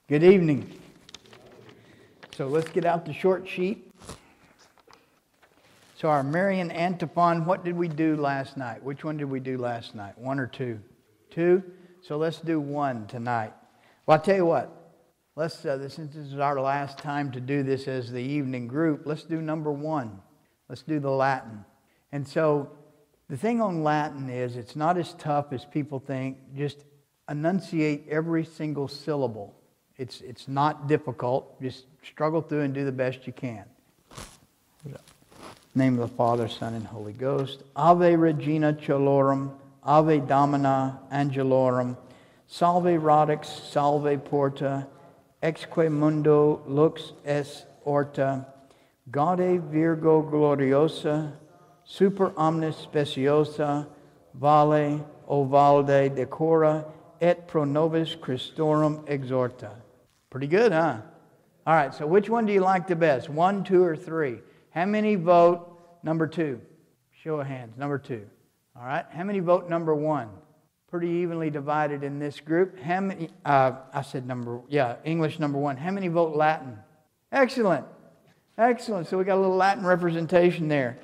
Good evening. So let's get out the short sheet. So our Marian antiphon, what did we do last night? Which one did we do last night? One or two? Two? So let's do one tonight. Well, I'll tell you what. Since this is our last time to do this as the evening group, let's do number one. Let's do the Latin. And so the thing on Latin is it's not as tough as people think. Just enunciate every single syllable. It's not difficult. Just struggle through and do the best you can. In the name of the Father, Son, and Holy Ghost. Ave Regina Caelorum, Ave Domina Angelorum, Salve Radix, Salve Porta, Exque Mundo Lux es Orta, Gaude Virgo Gloriosa, Super Omnis Speciosa, Vale, O Valde Decora, et pro nobis Christorum exhorta. Pretty good, huh? All right, so which one do you like the best? 1, 2, or 3? How many vote number 2? Show of hands, number 2. All right, how many vote number 1? Pretty evenly divided in this group. How many, English number 1. How many vote Latin? Excellent. Excellent. So we got a little Latin representation there.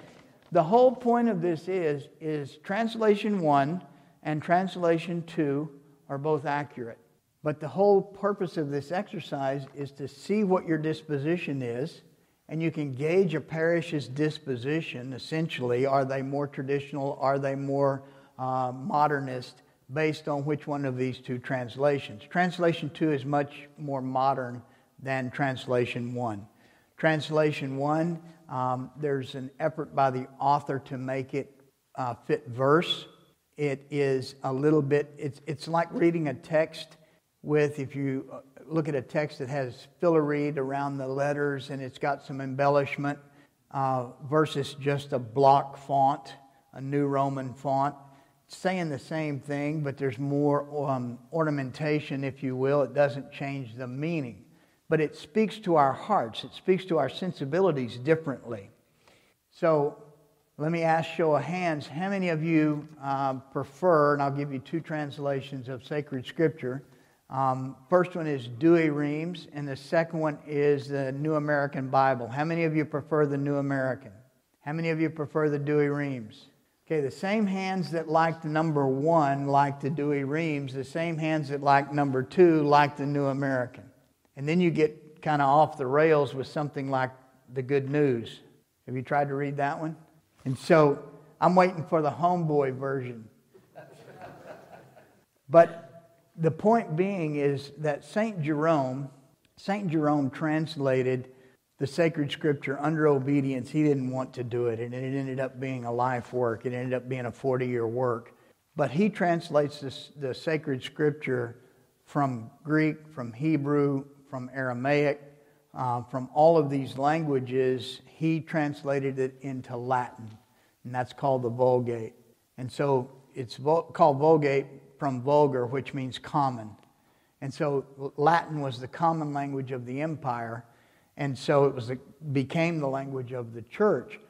The whole point of this is translation 1 and translation 2 are both accurate. But the whole purpose of this exercise is to see what your disposition is, and you can gauge a parish's disposition, essentially. Are they more traditional? Are they more modernist? Based on which one of these two translations. Translation 2 is much more modern than translation 1. Translation 1, there's an effort by the author to make it fit verse. It is a little bit, it's like reading a text with, if you look at a text that has filigree around the letters and it's got some embellishment versus just a block font, a New Roman font. It's saying the same thing, but there's more ornamentation, if you will. It doesn't change the meaning. But it speaks to our hearts. It speaks to our sensibilities differently. So let me ask, show of hands, how many of you prefer, and I'll give you two translations of sacred scripture. First one is Douay Rheims, and the second one is the New American Bible. How many of you prefer the New American? How many of you prefer the Douay Rheims? Okay, the same hands that like the number 1 like the Douay Rheims, the same hands that like number 2 like the New American. And then you get kind of off the rails with something like the Good News. Have you tried to read that one? And so I'm waiting for the homeboy version. But the point being is that St. Jerome translated the sacred scripture under obedience. He didn't want to do it, and it ended up being a life work. It ended up being a 40-year work. But he translates the sacred scripture from Greek, from Hebrew, from Aramaic, from all of these languages. He translated it into Latin, and that's called the Vulgate. And so it's called Vulgate from vulgar, which means common. And so Latin was the common language of the empire, and so it became the language of the church.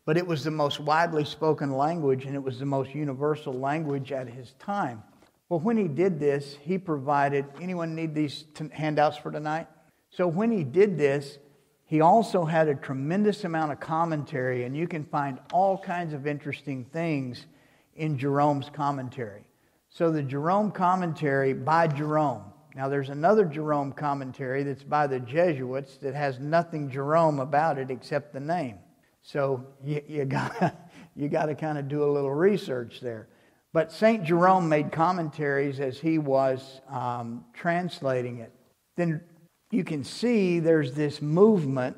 But it was the most widely spoken language, and it was the most universal language at his time. Well, when he did this, he provided... Anyone need these handouts for tonight? So when he did this, he also had a tremendous amount of commentary, and you can find all kinds of interesting things in Jerome's commentary. So the Jerome commentary by Jerome. Now there's another Jerome commentary that's by the Jesuits that has nothing Jerome about it except the name. So you gotta kind of do a little research there. But St. Jerome made commentaries as he was translating it. Then you can see there's this movement,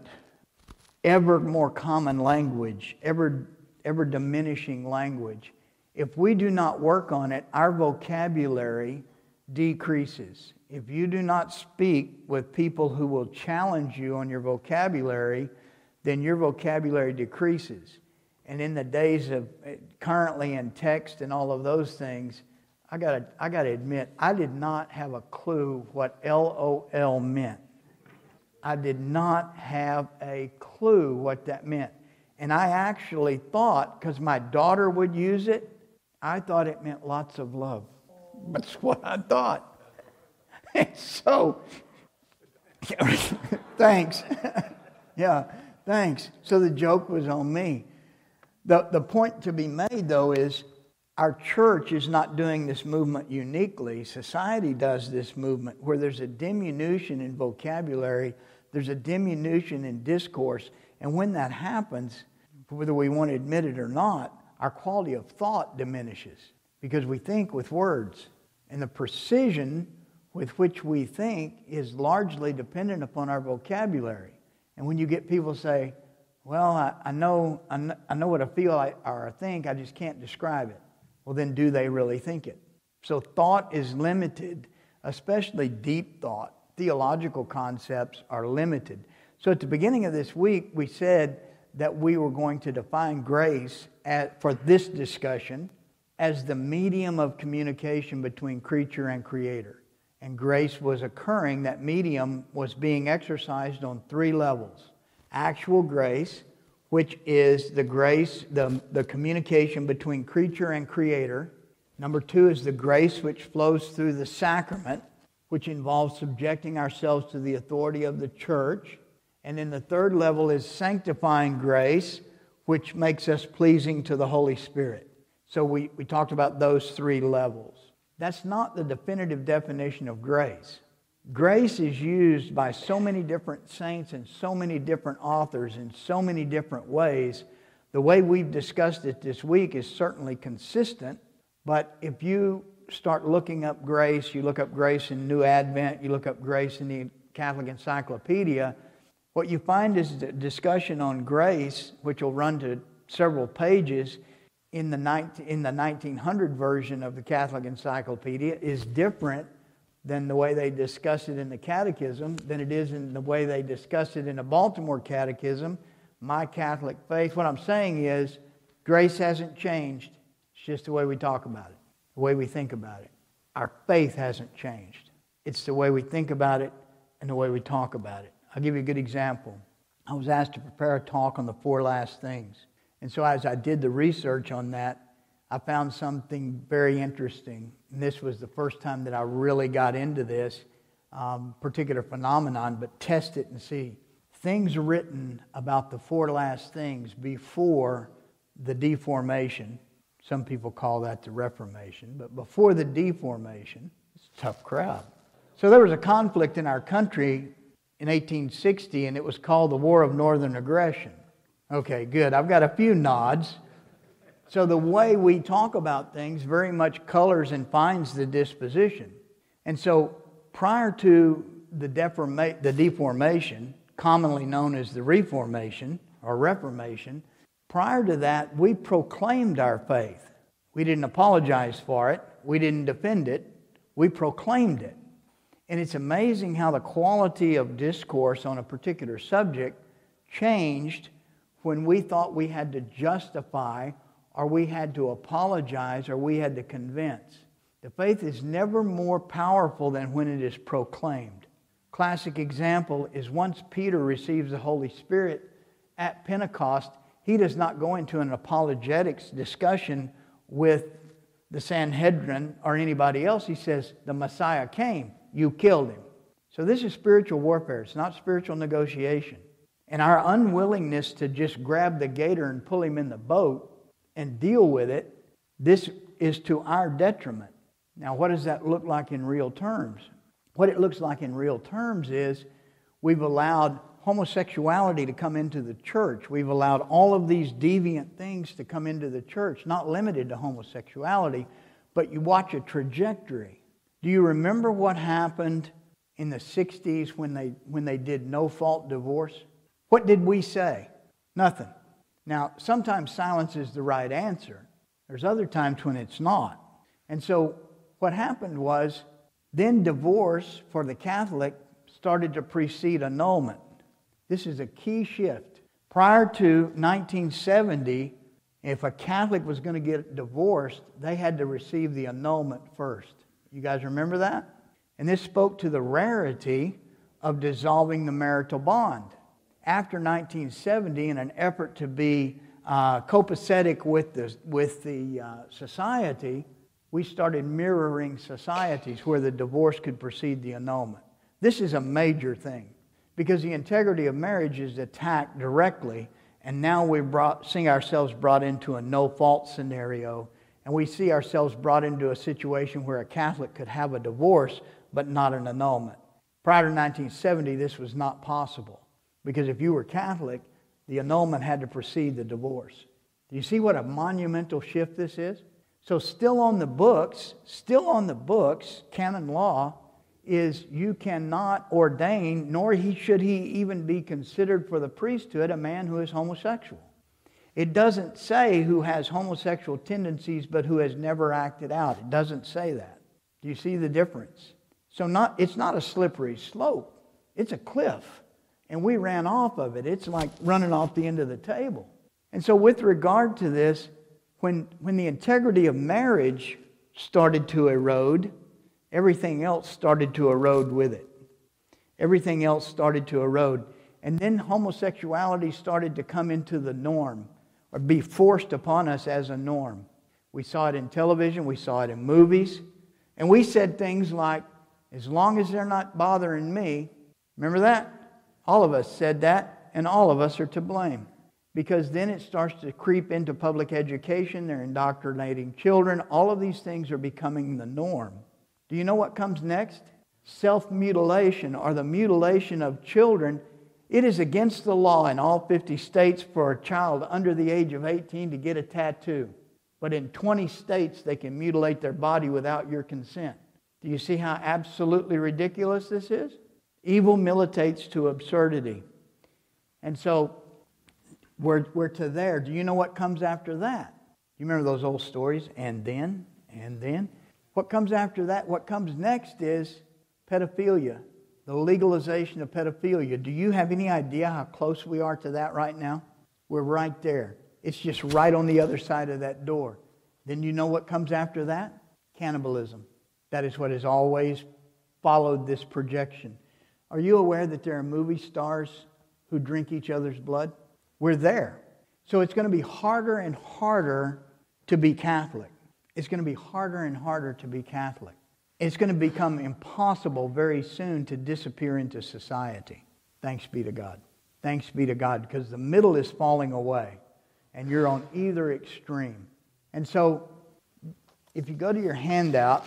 ever more common language, ever diminishing language. If we do not work on it, our vocabulary decreases. If you do not speak with people who will challenge you on your vocabulary, then your vocabulary decreases. And in the days of currently in text and all of those things, I gotta admit, I did not have a clue what LOL meant. I did not have a clue what that meant. And I actually thought, because my daughter would use it, I thought it meant lots of love. That's what I thought. And so Thanks. Yeah, thanks. So the joke was on me. The point to be made, though, is our church is not doing this movement uniquely. Society does this movement where there's a diminution in vocabulary, there's a diminution in discourse, and when that happens, whether we want to admit it or not, our quality of thought diminishes because we think with words. And the precision with which we think is largely dependent upon our vocabulary. And when you get people say, well, I know what I feel or I think, I just can't describe it. Well, then do they really think it? So thought is limited, especially deep thought. Theological concepts are limited. So at the beginning of this week, we said that we were going to define grace for this discussion as the medium of communication between creature and creator. And grace was occurring, that medium was being exercised on three levels. Actual grace, which is the grace, the communication between creature and creator. Number two is the grace which flows through the sacrament, which involves subjecting ourselves to the authority of the church. And then the third level is sanctifying grace, which makes us pleasing to the Holy Spirit. So we talked about those three levels. That's not the definitive definition of grace. Grace is used by so many different saints and so many different authors in so many different ways. The way we've discussed it this week is certainly consistent, but if you start looking up grace, you look up grace in New Advent, you look up grace in the Catholic Encyclopedia, what you find is a discussion on grace, which will run to several pages, in the 1900 version of the Catholic Encyclopedia is different than the way they discuss it in the Catechism, than it is in the way they discuss it in the Baltimore Catechism, My Catholic Faith. What I'm saying is, grace hasn't changed. It's just the way we talk about it, the way we think about it. Our faith hasn't changed. It's the way we think about it and the way we talk about it. I'll give you a good example. I was asked to prepare a talk on the four last things. And so as I did the research on that, I found something very interesting. And this was the first time that I really got into this particular phenomenon, but test it and see. Things written about the four last things before the deformation. Some people call that the Reformation. But before the deformation, it's a tough crowd. So there was a conflict in our country in 1860, and it was called the War of Northern Aggression. Okay, good. I've got a few nods. So the way we talk about things very much colors and finds the disposition. And so prior to the deformation, commonly known as the Reformation or Reformation, prior to that, we proclaimed our faith. We didn't apologize for it. We didn't defend it. We proclaimed it. And it's amazing how the quality of discourse on a particular subject changed when we thought we had to justify or we had to apologize or we had to convince. The faith is never more powerful than when it is proclaimed. Classic example is once Peter receives the Holy Spirit at Pentecost, he does not go into an apologetics discussion with the Sanhedrin or anybody else. He says, the Messiah came, you killed him. So this is spiritual warfare. It's not spiritual negotiation. And our unwillingness to just grab the gator and pull him in the boat and deal with it, this is to our detriment. Now, what does that look like in real terms? What it looks like in real terms is we've allowed homosexuality to come into the church. We've allowed all of these deviant things to come into the church, not limited to homosexuality, but you watch a trajectory. Do you remember what happened in the 60s when they did no-fault divorce? What did we say? Nothing. Now, sometimes silence is the right answer. There's other times when it's not. And so what happened was then divorce for the Catholic started to precede annulment. This is a key shift. Prior to 1970, if a Catholic was going to get divorced, they had to receive the annulment first. You guys remember that? And this spoke to the rarity of dissolving the marital bond. After 1970, in an effort to be copacetic with the society, we started mirroring societies where the divorce could precede the annulment. This is a major thing. Because the integrity of marriage is attacked directly, and now we see ourselves brought into a no-fault scenario, and we see ourselves brought into a situation where a Catholic could have a divorce, but not an annulment. Prior to 1970, this was not possible, because if you were Catholic, the annulment had to precede the divorce. Do you see what a monumental shift this is? So still on the books, canon law is you cannot ordain, nor should he even be considered for the priesthood, a man who is homosexual. It doesn't say who has homosexual tendencies but who has never acted out. It doesn't say that. Do you see the difference? So it's not a slippery slope. It's a cliff. And we ran off of it. It's like running off the end of the table. And so with regard to this, when the integrity of marriage started to erode, everything else started to erode with it. Everything else started to erode. And then homosexuality started to come into the norm, or be forced upon us as a norm. We saw it in television, we saw it in movies, and we said things like, as long as they're not bothering me. Remember that? All of us said that, and all of us are to blame. Because then it starts to creep into public education, they're indoctrinating children, all of these things are becoming the norm. Do you know what comes next? Self-mutilation, or the mutilation of children. It is against the law in all 50 states for a child under the age of 18 to get a tattoo. But in 20 states, they can mutilate their body without your consent. Do you see how absolutely ridiculous this is? Evil militates to absurdity. And so, we're to there. Do you know what comes after that? You remember those old stories? And then. What comes after that? What comes next is pedophilia. The legalization of pedophilia. Do you have any idea how close we are to that right now? We're right there. It's just right on the other side of that door. Then you know what comes after that? Cannibalism. That is what has always followed this projection. Are you aware that there are movie stars who drink each other's blood? We're there. So it's going to be harder and harder to be Catholic. It's going to be harder and harder to be Catholic. It's going to become impossible very soon to disappear into society. Thanks be to God. Thanks be to God, because the middle is falling away, and you're on either extreme. And so, if you go to your handout,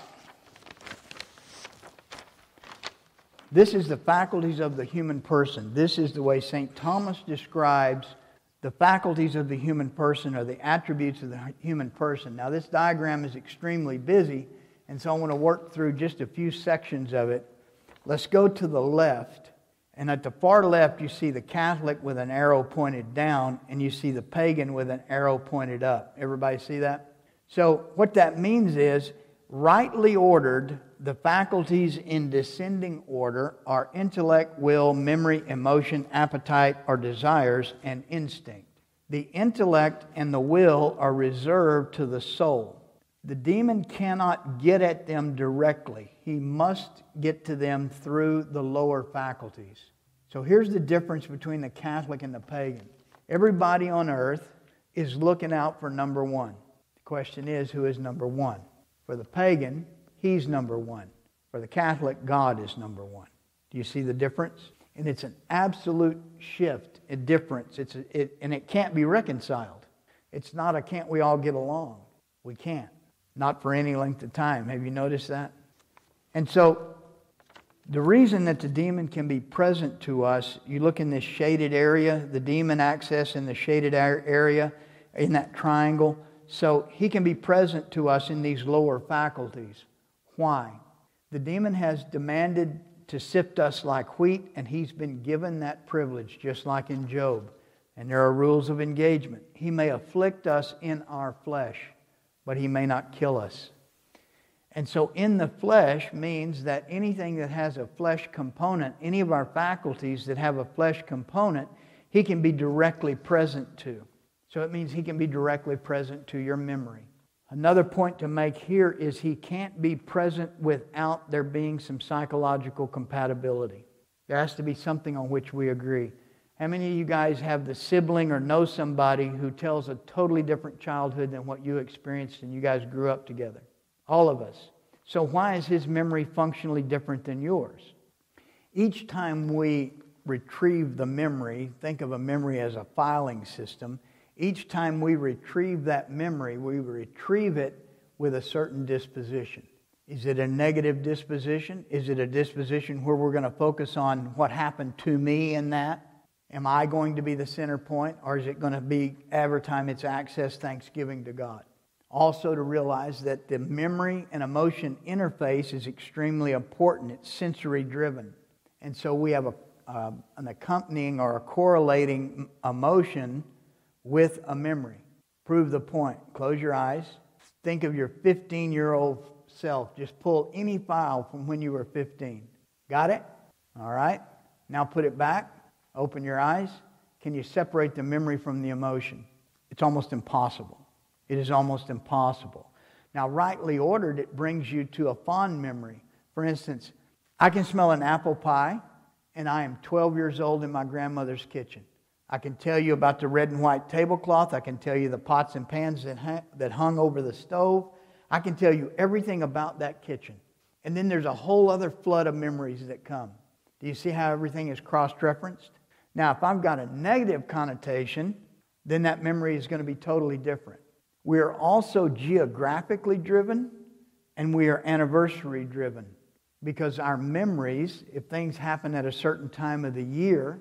this is the faculties of the human person. This is the way St. Thomas describes the faculties of the human person, or the attributes of the human person. Now, this diagram is extremely busy, and so I want to work through just a few sections of it. Let's go to the left. And at the far left, you see the Catholic with an arrow pointed down, and you see the pagan with an arrow pointed up. Everybody see that? So what that means is, rightly ordered, the faculties in descending order are intellect, will, memory, emotion, appetite, or desires, and instinct. The intellect and the will are reserved to the soul. The demon cannot get at them directly. He must get to them through the lower faculties. So here's the difference between the Catholic and the pagan. Everybody on earth is looking out for number one. The question is, who is number one? For the pagan, he's number one. For the Catholic, God is number one. Do you see the difference? And it's an absolute shift, a difference. And it can't be reconciled. It's not a can't we all get along. We can't. Not for any length of time. Have you noticed that? And so, the reason that the demon can be present to us, you look in this shaded area, the demon access in the shaded area, in that triangle. So, he can be present to us in these lower faculties. Why? The demon has demanded to sift us like wheat, and he's been given that privilege, just like in Job. And there are rules of engagement. He may afflict us in our flesh, but he may not kill us. And so in the flesh means that anything that has a flesh component, any of our faculties that have a flesh component, he can be directly present to. So it means he can be directly present to your memory. Another point to make here is he can't be present without there being some psychological compatibility. There has to be something on which we agree. How many of you guys have the sibling or know somebody who tells a totally different childhood than what you experienced and you guys grew up together? All of us. So why is his memory functionally different than yours? Each time we retrieve the memory, think of a memory as a filing system. Each time we retrieve that memory, we retrieve it with a certain disposition. Is it a negative disposition? Is it a disposition where we're going to focus on what happened to me in that? Am I going to be the center point? Or is it going to be, every time it's accessed, thanksgiving to God? Also to realize that the memory and emotion interface is extremely important. It's sensory driven. And so we have an accompanying or a correlating emotion with a memory. Prove the point. Close your eyes. Think of your 15-year-old self. Just pull any file from when you were 15. Got it? All right. Now put it back. Open your eyes. Can you separate the memory from the emotion? It's almost impossible. It is almost impossible. Now, rightly ordered, it brings you to a fond memory. For instance, I can smell an apple pie, and I am 12 years old in my grandmother's kitchen. I can tell you about the red and white tablecloth. I can tell you the pots and pans that hung over the stove. I can tell you everything about that kitchen. And then there's a whole other flood of memories that come. Do you see how everything is cross-referenced? Now, if I've got a negative connotation, then that memory is going to be totally different. We are also geographically driven, and we are anniversary driven. Because our memories, if things happen at a certain time of the year,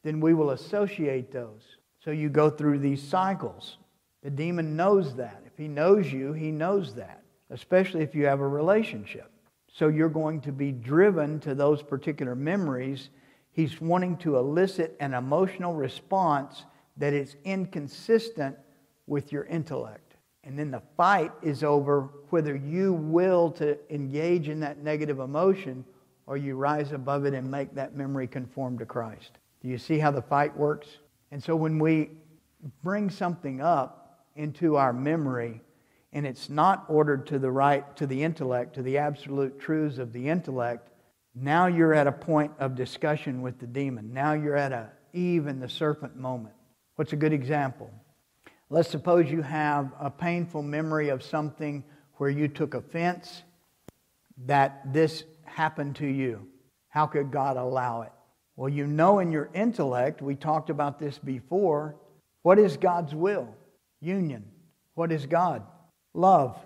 then we will associate those. So you go through these cycles. The demon knows that. If he knows you, he knows that. Especially if you have a relationship. So you're going to be driven to those particular memories. He's wanting to elicit an emotional response that is inconsistent with your intellect. And then the fight is over whether you will to engage in that negative emotion or you rise above it and make that memory conform to Christ. Do you see how the fight works? And so when we bring something up into our memory and it's not ordered to the right, to the intellect, to the absolute truths of the intellect, now you're at a point of discussion with the demon. Now you're at a Eve and the serpent moment. What's a good example? Let's suppose you have a painful memory of something where you took offense that this happened to you. How could God allow it? Well, you know in your intellect, we talked about this before, what is God's will? Union. What is God? Love.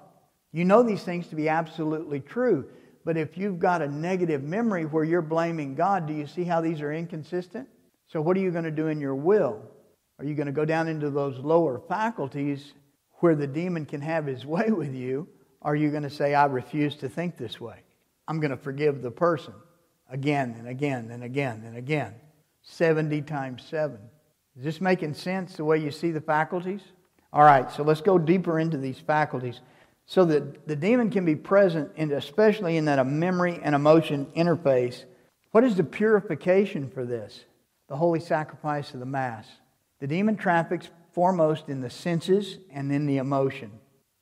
You know these things to be absolutely true, but if you've got a negative memory where you're blaming God, do you see how these are inconsistent? So what are you going to do in your will? Are you going to go down into those lower faculties where the demon can have his way with you? Or are you going to say, I refuse to think this way? I'm going to forgive the person again and again and again and again. 70 times 7. Is this making sense the way you see the faculties? All right, so let's go deeper into these faculties so that the demon can be present, and especially in that a memory and emotion interface. What is the purification for this? The holy sacrifice of the Mass. The demon traffics foremost in the senses and in the emotion.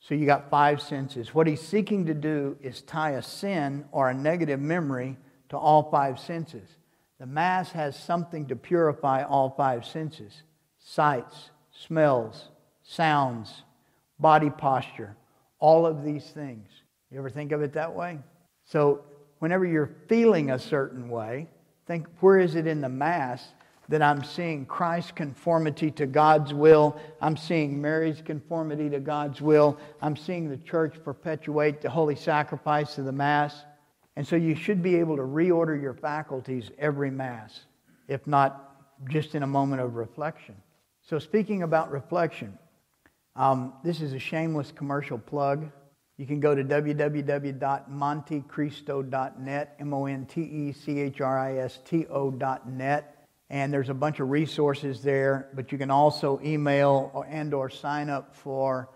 So you got 5 senses. What he's seeking to do is tie a sin or a negative memory to all 5 senses. The Mass has something to purify all 5 senses. Sights, smells, sounds, body posture, all of these things. You ever think of it that way? So whenever you're feeling a certain way, think, where is it in the Mass that I'm seeing Christ's conformity to God's will? I'm seeing Mary's conformity to God's will. I'm seeing the church perpetuate the holy sacrifice of the Mass. And so you should be able to reorder your faculties every Mass, if not just in a moment of reflection. So speaking about reflection, this is a shameless commercial plug. You can go to www.montecristo.net, MONTECHRISTO.net. And there's a bunch of resources there, but you can also email or sign up for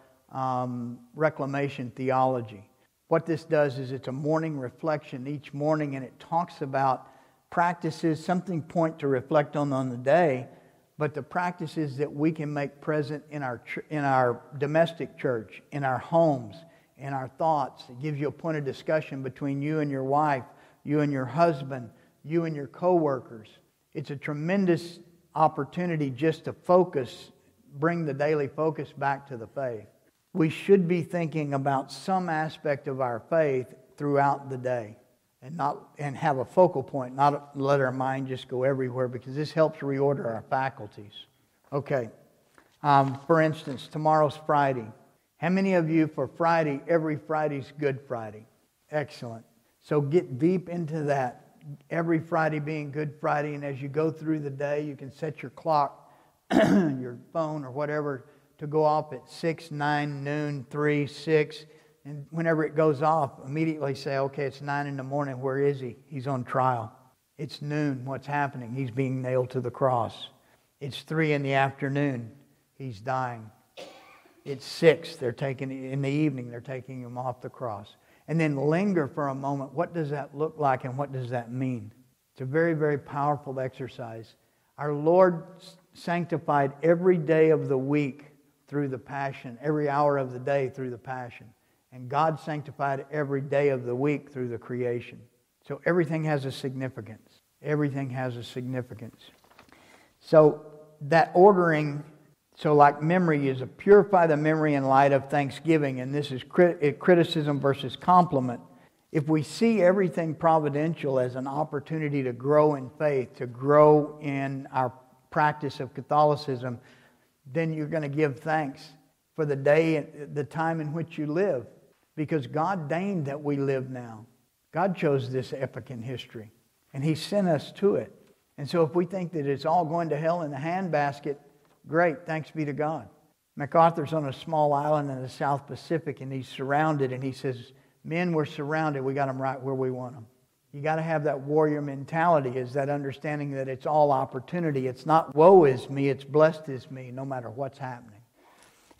Reclamation Theology. What this does is it's a morning reflection each morning, and it talks about practices, something point to reflect on the day, but the practices that we can make present in our domestic church, in our homes, in our thoughts. It gives you a point of discussion between you and your wife, you and your husband, you and your co-workers. It's a tremendous opportunity just to focus, bring the daily focus back to the faith. We should be thinking about some aspect of our faith throughout the day. and have a focal point, not let our mind just go everywhere, because this helps reorder our faculties. Okay. For instance, tomorrow's Friday. How many of you for Friday, every Friday's Good Friday? Excellent. So get deep into that. Every Friday being Good Friday, and as you go through the day, you can set your clock, your phone or whatever, to go off at 6, 9, noon, 3, 6. And whenever it goes off, immediately say, okay, it's 9 in the morning. Where is he? He's on trial. It's noon. What's happening? He's being nailed to the cross. It's 3 in the afternoon. He's dying. It's 6. In the evening, they're taking him off the cross. And then linger for a moment. What does that look like and what does that mean? It's a very, very powerful exercise. Our Lord sanctified every day of the week through the Passion, every hour of the day through the Passion. And God sanctified every day of the week through the creation. So everything has a significance. Everything has a significance. So that ordering, so like memory is purify the memory in light of thanksgiving. And this is criticism versus compliment. If we see everything providential as an opportunity to grow in faith, to grow in our practice of Catholicism, then you're going to give thanks for the day, the time in which you live. Because God deigned that we live now. God chose this epoch in history. And He sent us to it. And so if we think that it's all going to hell in a handbasket, great, thanks be to God. MacArthur's on a small island in the South Pacific, and he's surrounded, and he says, men, we're surrounded, we got them right where we want them. You got to have that warrior mentality, is that understanding that it's all opportunity. It's not woe is me, it's blessed is me, no matter what's happening.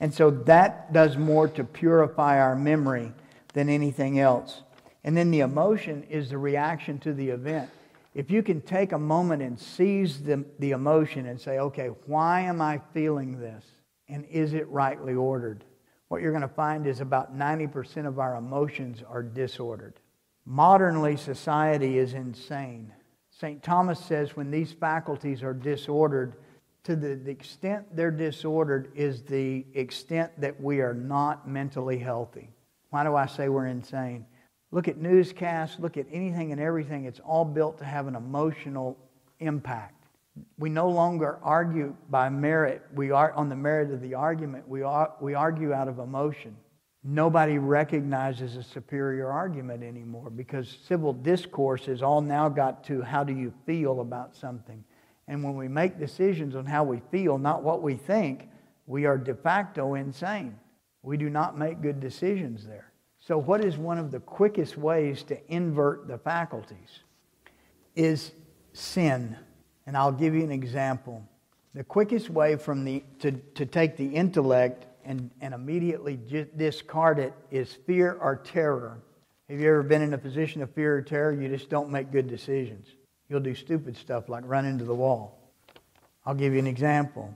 And so that does more to purify our memory than anything else. And then the emotion is the reaction to the event. If you can take a moment and seize the emotion and say, okay, why am I feeling this? And is it rightly ordered? What you're going to find is about 90% of our emotions are disordered. Modernly, society is insane. St. Thomas says when these faculties are disordered, to the extent they're disordered is the extent that we are not mentally healthy. Why do I say we're insane? Look at newscasts, look at anything and everything. It's all built to have an emotional impact. We no longer argue by merit. We are on the merit of the argument. We argue out of emotion. Nobody recognizes a superior argument anymore because civil discourse has all now got to how do you feel about something. And when we make decisions on how we feel, not what we think, we are de facto insane. We do not make good decisions there. So what is one of the quickest ways to invert the faculties? Is sin. And I'll give you an example. The quickest way to take the intellect and immediately discard it is fear or terror. Have you ever been in a position of fear or terror? You just don't make good decisions. You'll do stupid stuff like run into the wall. I'll give you an example.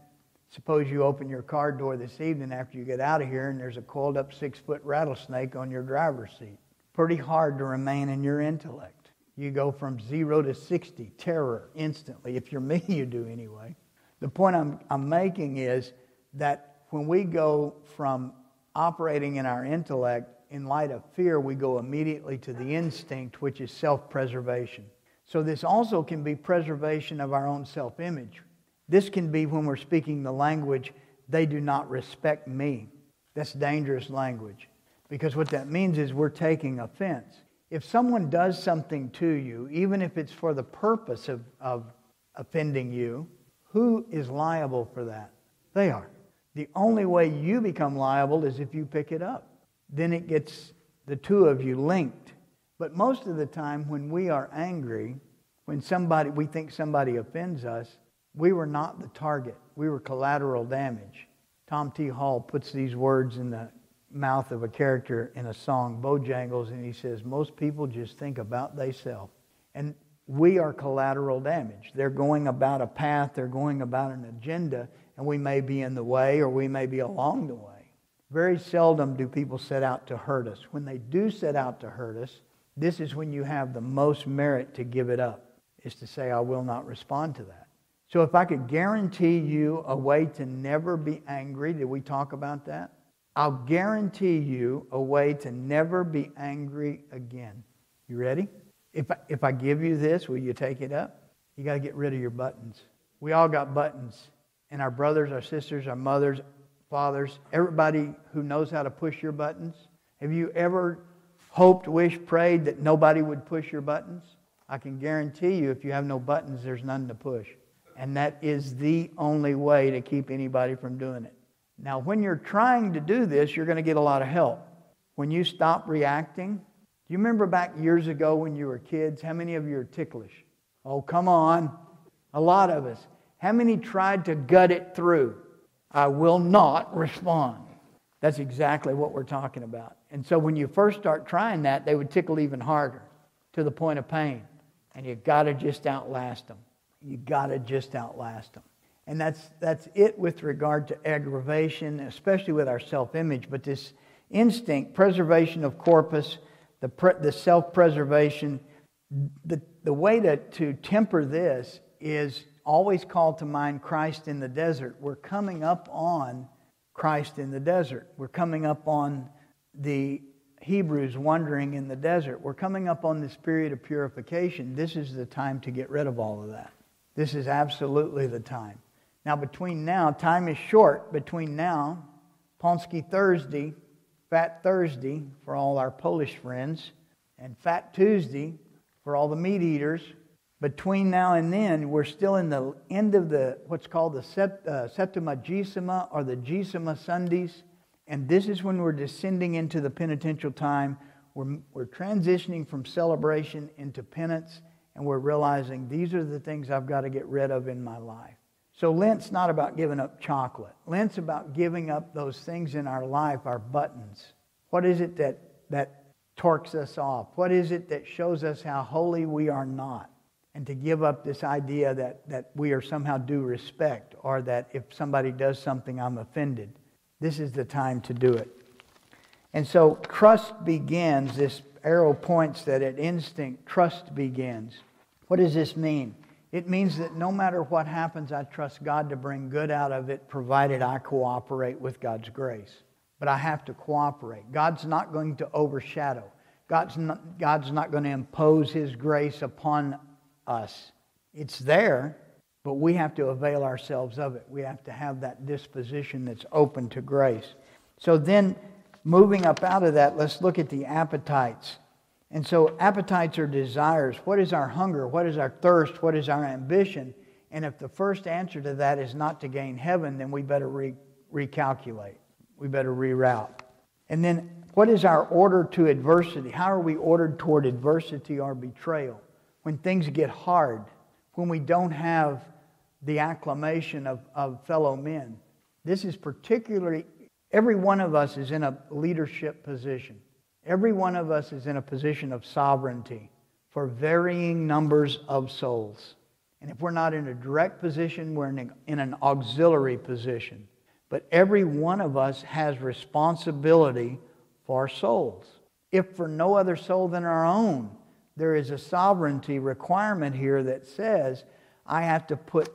Suppose you open your car door this evening after you get out of here and there's a coiled up 6-foot rattlesnake on your driver's seat. Pretty hard to remain in your intellect. You go from 0 to 60, terror, instantly. If you're me, you do anyway. The point I'm making is that when we go from operating in our intellect, in light of fear, we go immediately to the instinct, which is self-preservation. So this also can be preservation of our own self-image. This can be when we're speaking the language, they do not respect me. That's dangerous language. Because what that means is we're taking offense. If someone does something to you, even if it's for the purpose of offending you, who is liable for that? They are. The only way you become liable is if you pick it up. Then it gets the two of you linked. But most of the time when we are angry, when we think somebody offends us, we were not the target. We were collateral damage. Tom T. Hall puts these words in the mouth of a character in a song, Bojangles, and he says, most people just think about theyself. And we are collateral damage. They're going about a path, they're going about an agenda, and we may be in the way or we may be along the way. Very seldom do people set out to hurt us. When they do set out to hurt us, this is when you have the most merit to give it up, is to say, I will not respond to that. So if I could guarantee you a way to never be angry, did we talk about that? I'll guarantee you a way to never be angry again. You ready? If I give you this, will you take it up? You got to get rid of your buttons. We all got buttons. And our brothers, our sisters, our mothers, fathers, everybody who knows how to push your buttons. Have you ever hoped, wished, prayed that nobody would push your buttons? I can guarantee you if you have no buttons, there's none to push. And that is the only way to keep anybody from doing it. Now, when you're trying to do this, you're going to get a lot of help. When you stop reacting, do you remember back years ago when you were kids, how many of you are ticklish? Oh, come on. A lot of us. How many tried to gut it through? I will not respond. That's exactly what we're talking about. And so when you first start trying that, they would tickle even harder to the point of pain. And you got to just outlast them. You got to just outlast them. And that's it with regard to aggravation, especially with our self-image. But this instinct, preservation of corpus, the self-preservation, the way to temper this is always call to mind Christ in the desert. We're coming up on Christ in the desert. We're coming up on the Hebrews wandering in the desert. We're coming up on this period of purification. This is the time to get rid of all of that. This is absolutely the time. Now, between now, time is short. Between now, Pański Thursday, Fat Thursday for all our Polish friends, and Fat Tuesday for all the meat eaters. Between now and then, we're still in the end of what's called the Septuagesima or the Gesima Sundays. And this is when we're descending into the penitential time. We're transitioning from celebration into penance, and we're realizing these are the things I've got to get rid of in my life. So Lent's not about giving up chocolate. Lent's about giving up those things in our life, our buttons. What is it that torques us off? What is it that shows us how holy we are not? And to give up this idea that we are somehow due respect, or that if somebody does something, I'm offended. This is the time to do it. And so trust begins. This arrow points that at instinct, trust begins. What does this mean? It means that no matter what happens, I trust God to bring good out of it, provided I cooperate with God's grace. But I have to cooperate. God's not going to overshadow. God's not going to impose His grace upon us. It's there, but we have to avail ourselves of it. We have to have that disposition that's open to grace. So then, moving up out of that, let's look at the appetites. And so appetites are desires. What is our hunger? What is our thirst? What is our ambition? And if the first answer to that is not to gain heaven, then we better recalculate. We better reroute. And then what is our order to adversity? How are we ordered toward adversity or betrayal? When things get hard, when we don't have the acclamation of fellow men. This is particularly, every one of us is in a leadership position. Every one of us is in a position of sovereignty for varying numbers of souls. And if we're not in a direct position, we're in an auxiliary position. But every one of us has responsibility for souls. If for no other soul than our own, there is a sovereignty requirement here that says I have to put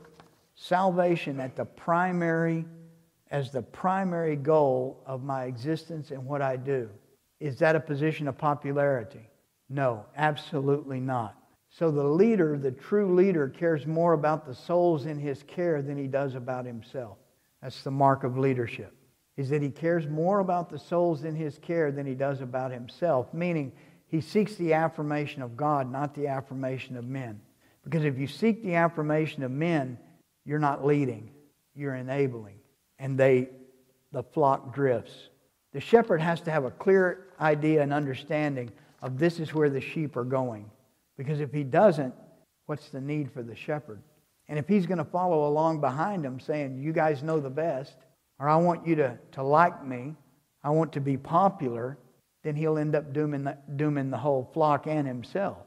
salvation as the primary goal of my existence and what I do. Is that a position of popularity? No, absolutely not. So the leader, the true leader, cares more about the souls in his care than he does about himself. That's the mark of leadership, is that he cares more about the souls in his care than he does about himself, meaning he seeks the affirmation of God, not the affirmation of men. Because if you seek the affirmation of men, you're not leading, you're enabling, and the flock drifts. The shepherd has to have a clear idea and understanding of this is where the sheep are going. Because if he doesn't, what's the need for the shepherd? And if he's going to follow along behind him saying, you guys know the best, or I want you to like me, I want to be popular, then he'll end up dooming the whole flock and himself.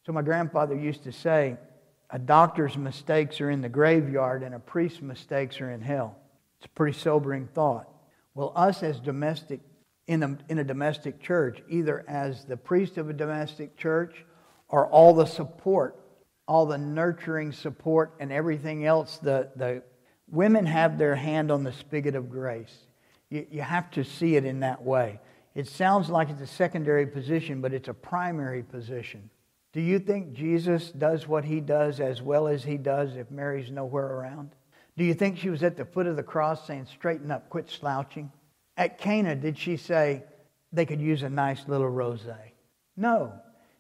So my grandfather used to say, a doctor's mistakes are in the graveyard and a priest's mistakes are in hell. It's a pretty sobering thought. Well, us as domestic, in a domestic church, either as the priest of a domestic church or all the support, all the nurturing support and everything else, the women have their hand on the spigot of grace. You have to see it in that way. It sounds like it's a secondary position, but it's a primary position. Do you think Jesus does what he does as well as he does if Mary's nowhere around? Do you think she was at the foot of the cross saying, straighten up, quit slouching? At Cana, did she say they could use a nice little rosé? No.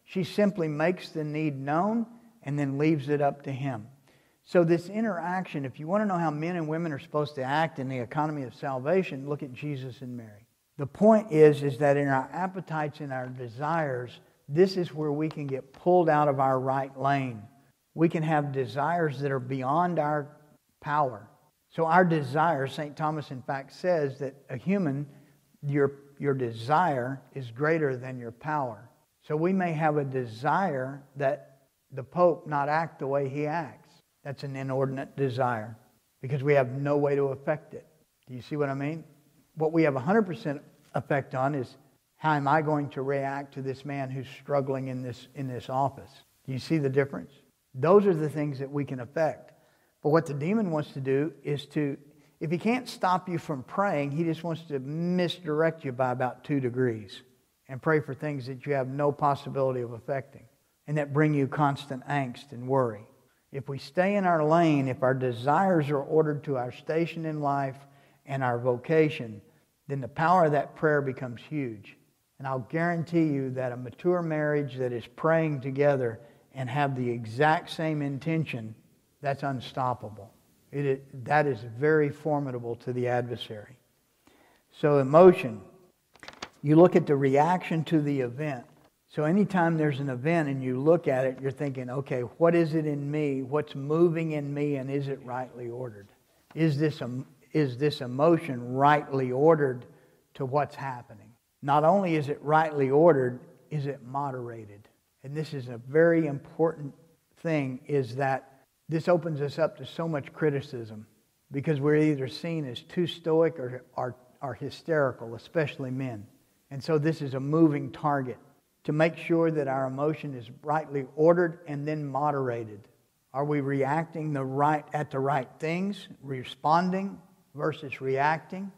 She simply makes the need known and then leaves it up to him. So this interaction, if you want to know how men and women are supposed to act in the economy of salvation, look at Jesus and Mary. The point is that in our appetites and our desires, this is where we can get pulled out of our right lane. We can have desires that are beyond our power. So our desire, St. Thomas in fact says that a human, your desire is greater than your power. So we may have a desire that the Pope not act the way he acts. That's an inordinate desire because we have no way to affect it. Do you see what I mean? What we have 100% effect on is how am I going to react to this man who's struggling in this office? Do you see the difference? Those are the things that we can affect. But what the demon wants to do is if he can't stop you from praying, he just wants to misdirect you by about 2 degrees and pray for things that you have no possibility of affecting and that bring you constant angst and worry. If we stay in our lane, if our desires are ordered to our station in life and our vocation, then the power of that prayer becomes huge. And I'll guarantee you that a mature marriage that is praying together and have the exact same intention, that's unstoppable. That is very formidable to the adversary. So emotion, you look at the reaction to the event. So anytime there's an event and you look at it, you're thinking, okay, what is it in me? What's moving in me, and is it rightly ordered? Is this emotion rightly ordered to what's happening? Not only is it rightly ordered, is it moderated? And this is a very important thing, is that this opens us up to so much criticism because we're either seen as too stoic or hysterical, especially men. And so this is a moving target to make sure that our emotion is rightly ordered and then moderated. Are we reacting at the right things, responding versus reacting?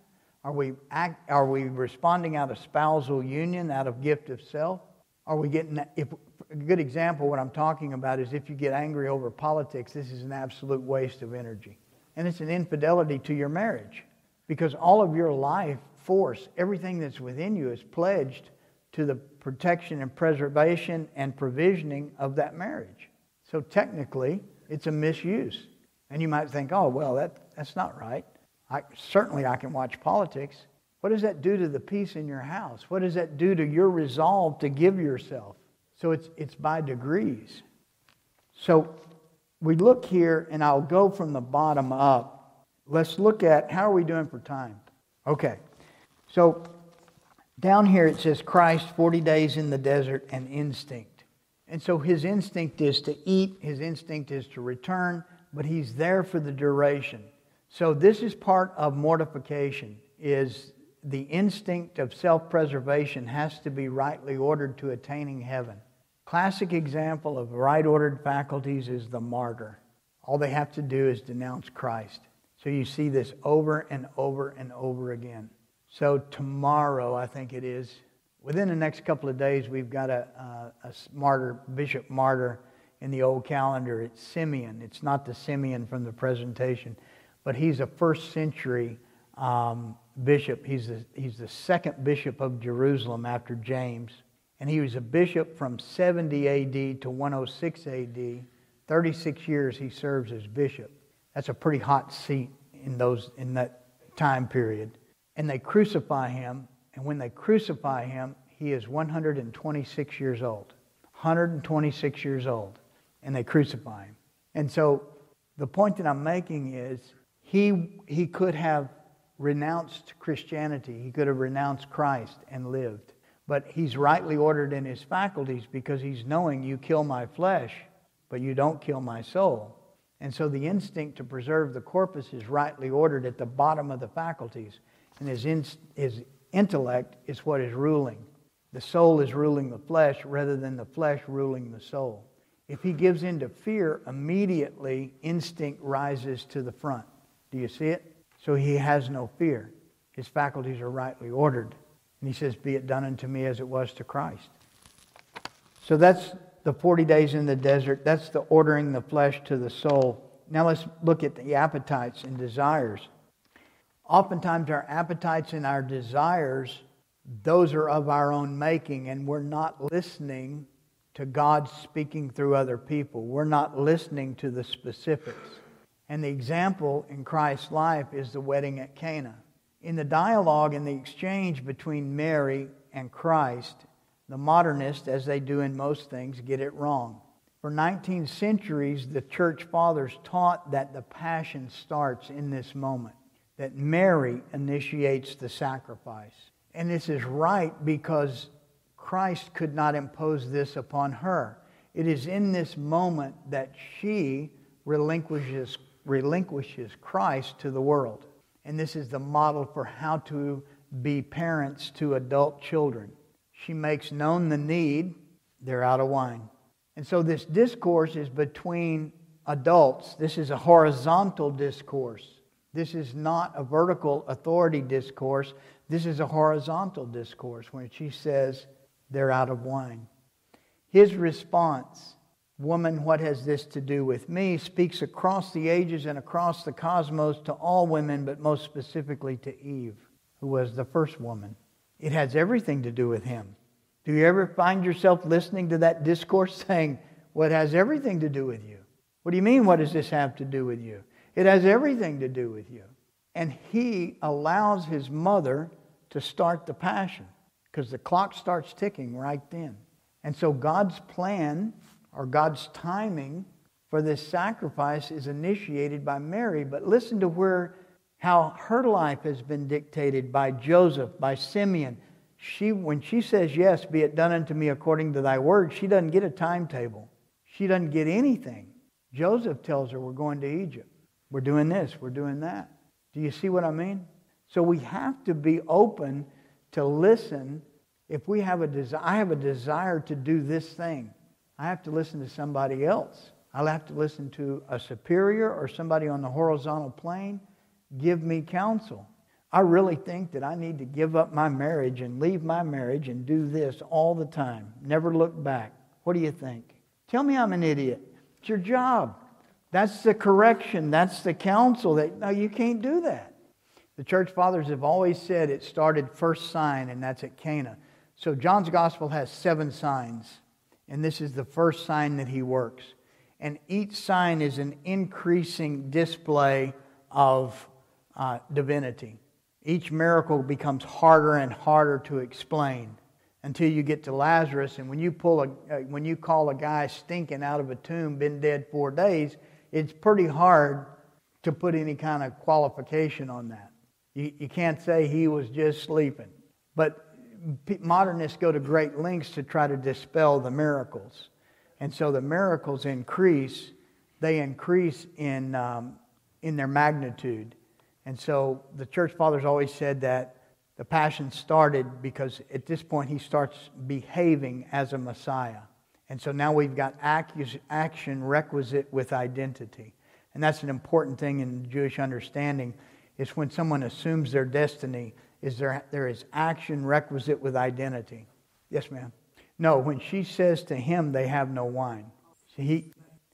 Are we responding out of spousal union, out of gift of self? Are we getting a good example of what I'm talking about is if you get angry over politics, this is an absolute waste of energy. And it's an infidelity to your marriage because all of your life force, everything that's within you is pledged to the protection and preservation and provisioning of that marriage. So technically, it's a misuse. And you might think, oh, well, that's not right. Certainly I can watch politics. What does that do to the peace in your house? What does that do to your resolve to give yourself? So it's by degrees. So we look here, and I'll go from the bottom up. Let's look at how are we doing for time. Okay, so down here it says Christ, 40 days in the desert, and instinct. And so his instinct is to eat, his instinct is to return, but he's there for the duration. So this is part of mortification, is the instinct of self-preservation has to be rightly ordered to attaining heaven. Classic example of right-ordered faculties is the martyr. All they have to do is denounce Christ. So you see this over and over and over again. So tomorrow, I think it is, within the next couple of days, we've got a martyr, bishop martyr in the old calendar. It's Simeon. It's not the Simeon from the presentation, but he's a first century bishop. He's the second bishop of Jerusalem after James. And he was a bishop from 70 AD to 106 AD. 36 years he serves as bishop. That's a pretty hot seat in that time period. And they crucify him. And when they crucify him, he is 126 years old. 126 years old. And they crucify him. And so the point that I'm making is he could have renounced Christianity. He could have renounced Christ and lived. But he's rightly ordered in his faculties because he's knowing you kill my flesh, but you don't kill my soul. And so the instinct to preserve the corpus is rightly ordered at the bottom of the faculties. And his intellect is what is ruling. The soul is ruling the flesh rather than the flesh ruling the soul. If he gives in to fear, immediately instinct rises to the front. Do you see it? So he has no fear. His faculties are rightly ordered. And he says, be it done unto me as it was to Christ. So that's the 40 days in the desert, that's the ordering the flesh to the soul. Now let's look at the appetites and desires. Oftentimes our appetites and our desires, those are of our own making, and we're not listening to God speaking through other people. We're not listening to the specifics. And the example in Christ's life is the wedding at Cana. In the dialogue and the exchange between Mary and Christ, the modernists, as they do in most things, get it wrong. For 19 centuries, the church fathers taught that the passion starts in this moment, that Mary initiates the sacrifice. And this is right because Christ could not impose this upon her. It is in this moment that she relinquishes Christ to the world. And this is the model for how to be parents to adult children. She makes known the need. They're out of wine. And so this discourse is between adults. This is a horizontal discourse. This is not a vertical authority discourse. This is a horizontal discourse when she says, they're out of wine. His response, woman, what has this to do with me, speaks across the ages and across the cosmos to all women, but most specifically to Eve, who was the first woman. It has everything to do with him. Do you ever find yourself listening to that discourse saying, well, it has everything to do with you? What do you mean, what does this have to do with you? It has everything to do with you. And he allows his mother to start the passion because the clock starts ticking right then. And so God's plan or God's timing for this sacrifice is initiated by Mary. But listen to how her life has been dictated by Joseph, by Simeon. When she says, yes, be it done unto me according to thy word, she doesn't get a timetable. She doesn't get anything. Joseph tells her, we're going to Egypt. We're doing this, we're doing that. Do you see what I mean? So we have to be open to listen. If we have I have a desire to do this thing, I have to listen to somebody else. I'll have to listen to a superior or somebody on the horizontal plane give me counsel. I really think that I need to give up my marriage and leave my marriage and do this all the time. Never look back. What do you think? Tell me I'm an idiot. It's your job. That's the correction. That's the counsel. No, you can't do that. The church fathers have always said it started first sign, and that's at Cana. So John's gospel has 7 signs, and this is the first sign that he works. And each sign is an increasing display of divinity. Each miracle becomes harder and harder to explain until you get to Lazarus. And when you call a guy stinking out of a tomb, been dead 4 days, it's pretty hard to put any kind of qualification on that. You can't say he was just sleeping. But modernists go to great lengths to try to dispel the miracles. And so the miracles increase. They increase in their magnitude. And so the church fathers always said that the passion started because at this point he starts behaving as a Messiah. And so now we've got action requisite with identity. And that's an important thing in Jewish understanding. Is when someone assumes their destiny, there is action requisite with identity. Yes, ma'am? No, when she says to him, they have no wine.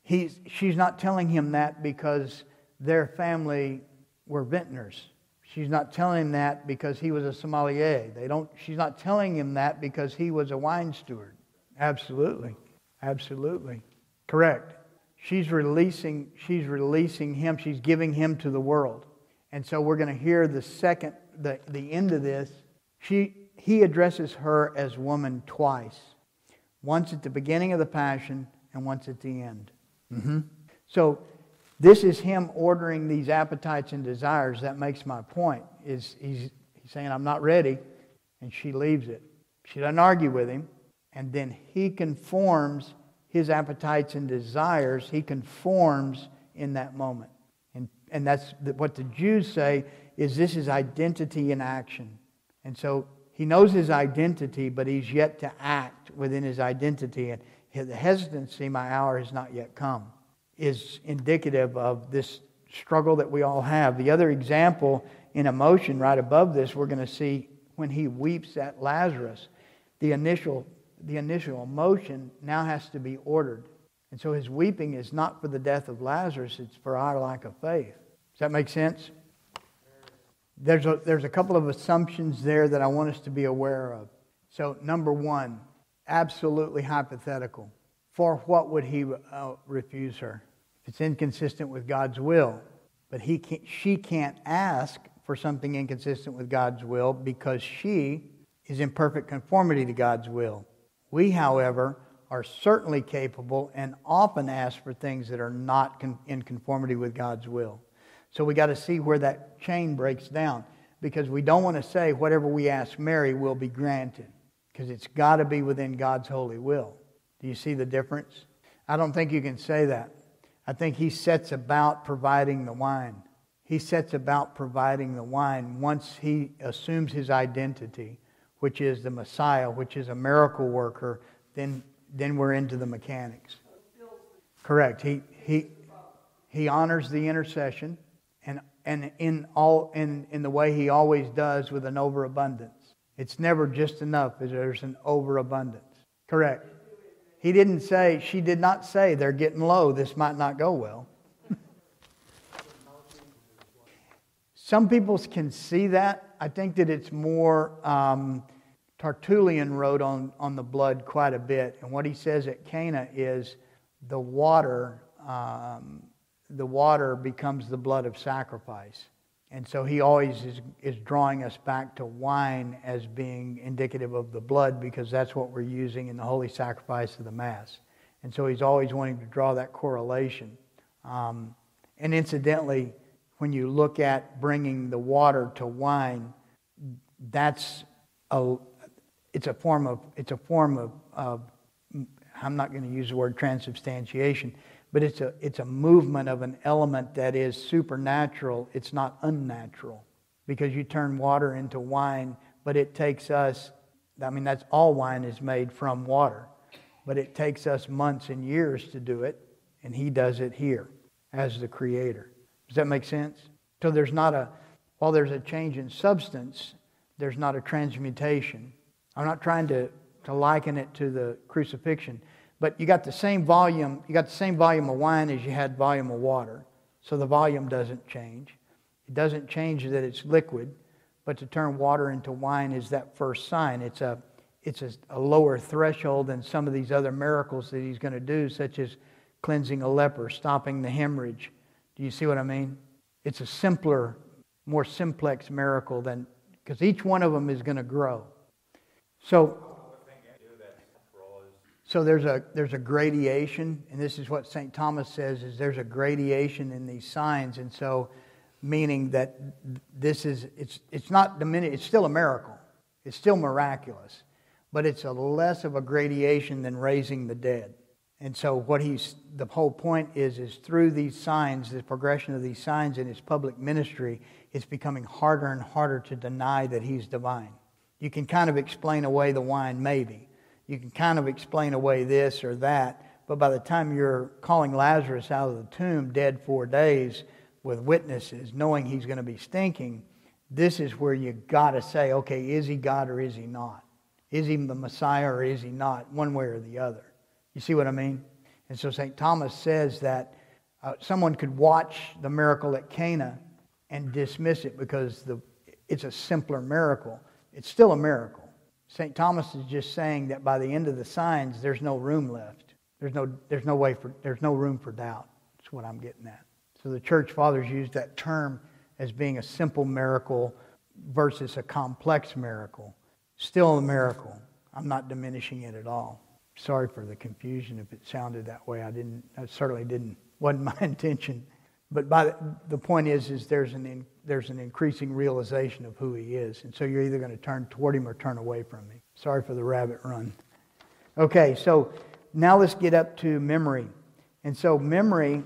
She's not telling him that because their family were vintners. She's not telling him that because he was a sommelier. She's not telling him that because he was a wine steward. Absolutely. Absolutely. Correct. She's releasing him. She's giving him to the world. And so we're going to hear the end of this. He addresses her as woman twice. Once at the beginning of the passion and once at the end. So this is him ordering these appetites and desires. That makes my point. He's saying, I'm not ready. And she leaves it. She doesn't argue with him. And then he conforms his appetites and desires. He conforms in that moment. And that's what the Jews say is this is identity in action. And so he knows his identity, but he's yet to act within his identity. And the hesitancy, my hour has not yet come, is indicative of this struggle that we all have. The other example in emotion right above this, we're going to see when he weeps at Lazarus. The initial the initial emotion now has to be ordered. And so his weeping is not for the death of Lazarus, it's for our lack of faith. Does that make sense? There's a couple of assumptions there that I want us to be aware of. So number one, absolutely hypothetical. For what would he refuse her? If it's inconsistent with God's will. But she can't ask for something inconsistent with God's will because she is in perfect conformity to God's will. We, however, are certainly capable and often ask for things that are not in conformity with God's will. So we got to see where that chain breaks down, because we don't want to say whatever we ask Mary will be granted, because it's got to be within God's holy will. Do you see the difference? I don't think you can say that. I think he sets about providing the wine. He sets about providing the wine once he assumes his identity, which is the Messiah, which is a miracle worker. Then we're into the mechanics. Correct. He honors the intercession, and in the way he always does, with an overabundance. It's never just enough. There's an overabundance. Correct. She did not say, they're getting low, this might not go well. Some people can see that. I think that it's more, Tertullian wrote on the blood quite a bit. And what he says at Cana is the water becomes the blood of sacrifice. And so he always is drawing us back to wine as being indicative of the blood, because that's what we're using in the holy sacrifice of the Mass. And so he's always wanting to draw that correlation. And incidentally, when you look at bringing the water to wine, it's a form of I'm not going to use the word transubstantiation, but it's a movement of an element that is supernatural. It's not unnatural, because you turn water into wine, but it takes us, that's all wine is made from water, but it takes us months and years to do it, and he does it here as the creator. Does that make sense? So while there's a change in substance, there's not a transmutation. I'm not trying to liken it to the crucifixion, but you got the same volume of wine as you had volume of water. So the volume doesn't change. It doesn't change that it's liquid, but to turn water into wine is that first sign. It's a lower threshold than some of these other miracles that he's going to do, such as cleansing a leper, stopping the hemorrhage. Do you see what I mean? It's a simpler, more simplex miracle because each one of them is going to grow. So there's a gradation, and this is what St. Thomas says, is there's a gradation in these signs, and so meaning that it's not diminished, it's still a miracle. It's still miraculous, but it's a less of a gradation than raising the dead. And so the whole point is through these signs, the progression of these signs in his public ministry, it's becoming harder and harder to deny that he's divine. You can kind of explain away the wine, maybe. You can kind of explain away this or that, but by the time you're calling Lazarus out of the tomb, dead 4 days, with witnesses, knowing he's going to be stinking, this is where you got to say, okay, is he God or is he not? Is he the Messiah or is he not? One way or the other. You see what I mean? And so St. Thomas says that someone could watch the miracle at Cana and dismiss it because it's a simpler miracle. It's still a miracle. St. Thomas is just saying that by the end of the signs, there's no room left. There's no room for doubt. That's what I'm getting at. So the Church Fathers use that term as being a simple miracle versus a complex miracle. Still a miracle. I'm not diminishing it at all. Sorry for the confusion if it sounded that way. I certainly didn't. Wasn't my intention. But the point is there's an increasing realization of who he is. And so you're either going to turn toward him or turn away from him. Sorry for the rabbit run. Okay, so now let's get up to memory. And so memory,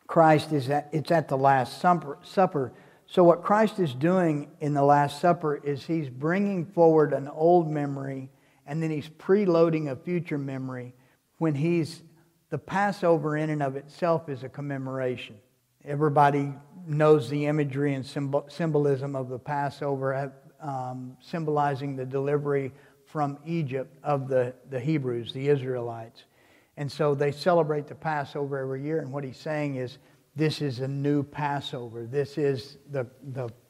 Christ it's at the Last Supper. So what Christ is doing in the Last Supper is he's bringing forward an old memory, and then he's preloading a future memory when the Passover in and of itself is a commemoration. Everybody knows the imagery and symbolism of the Passover, symbolizing the delivery from Egypt of the Hebrews, the Israelites. And so they celebrate the Passover every year. And what he's saying is, this is a new Passover. This is the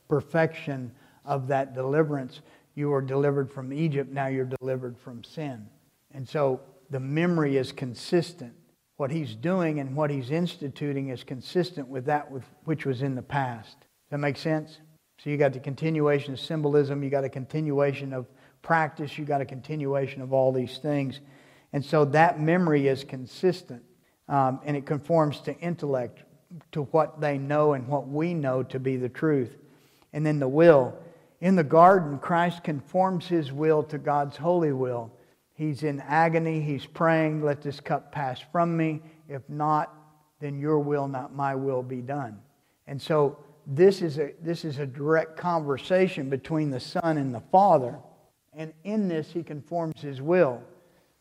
perfection of that deliverance. You were delivered from Egypt, now you're delivered from sin. And so the memory is consistent. What he's doing and what he's instituting is consistent with that which was in the past. Does that make sense? So you got the continuation of symbolism, you got a continuation of practice, you got a continuation of all these things. And so that memory is consistent, and it conforms to intellect, to what they know and what we know to be the truth. And then the will. In the garden, Christ conforms His will to God's holy will. He's in agony, He's praying, let this cup pass from me. If not, then your will, not my will, be done. And so this is a direct conversation between the Son and the Father. And in this, He conforms His will.